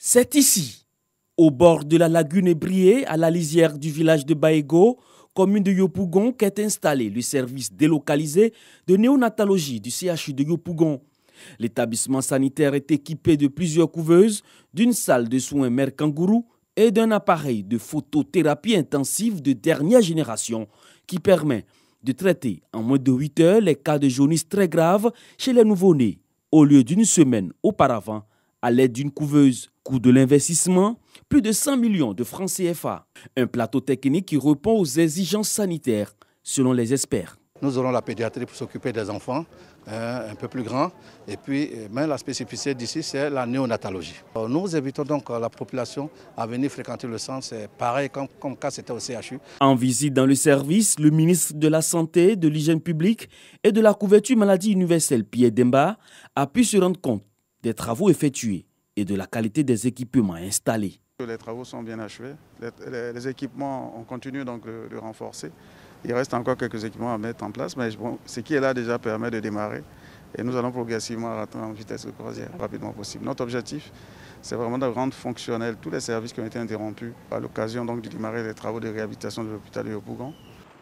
C'est ici, au bord de la lagune Ébrié, à la lisière du village de Baego, commune de Yopougon, qu'est installé le service délocalisé de néonatologie du CHU de Yopougon. L'établissement sanitaire est équipé de plusieurs couveuses, d'une salle de soins mère kangourou et d'un appareil de photothérapie intensive de dernière génération qui permet de traiter en moins de 8 heures les cas de jaunisse très graves chez les nouveau-nés, au lieu d'une semaine auparavant, à l'aide d'une couveuse. Coût de l'investissement, plus de 100 millions de francs CFA. Un plateau technique qui répond aux exigences sanitaires, selon les experts. Nous aurons la pédiatrie pour s'occuper des enfants un peu plus grands. Et puis, mais la spécificité d'ici, c'est la néonatologie. Nous invitons donc la population à venir fréquenter le centre. C'est pareil comme quand c'était au CHU. En visite dans le service, le ministre de la Santé, de l'Hygiène publique et de la couverture maladie universelle, Pierre Demba, a pu se rendre compte des travaux effectués et de la qualité des équipements installés. Les travaux sont bien achevés. Les équipements, on continue donc de renforcer. Il reste encore quelques équipements à mettre en place, mais bon, ce qui est là déjà permet de démarrer. Et nous allons progressivement rentrer en vitesse de croisière rapidement possible. Notre objectif, c'est vraiment de rendre fonctionnels tous les services qui ont été interrompus à l'occasion donc de démarrer les travaux de réhabilitation de l'hôpital de Yopougon.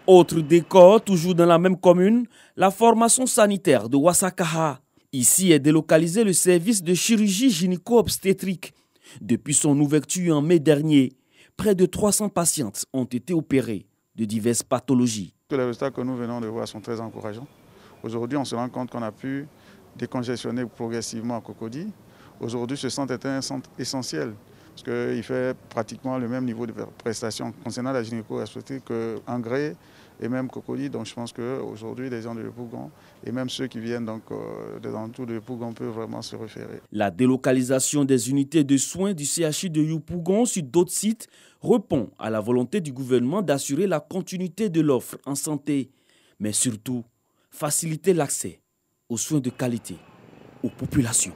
Autre décor, toujours dans la même commune, la formation sanitaire de Ouassakaha. Ici est délocalisé le service de chirurgie gynéco-obstétrique. Depuis son ouverture en mai dernier, près de 300 patientes ont été opérées de diverses pathologies. Les résultats que nous venons de voir sont très encourageants. Aujourd'hui, on se rend compte qu'on a pu décongestionner progressivement à Cocody. Aujourd'hui, ce centre est un centre essentiel parce qu'il fait pratiquement le même niveau de prestation concernant la gynéco-obstétrique qu'Angré et même Cocody. Donc je pense qu'aujourd'hui, les gens de Yopougon et même ceux qui viennent donc, des alentours de Yopougon peuvent vraiment se référer. La délocalisation des unités de soins du CHU de Yopougon sur d'autres sites répond à la volonté du gouvernement d'assurer la continuité de l'offre en santé, mais surtout faciliter l'accès aux soins de qualité aux populations.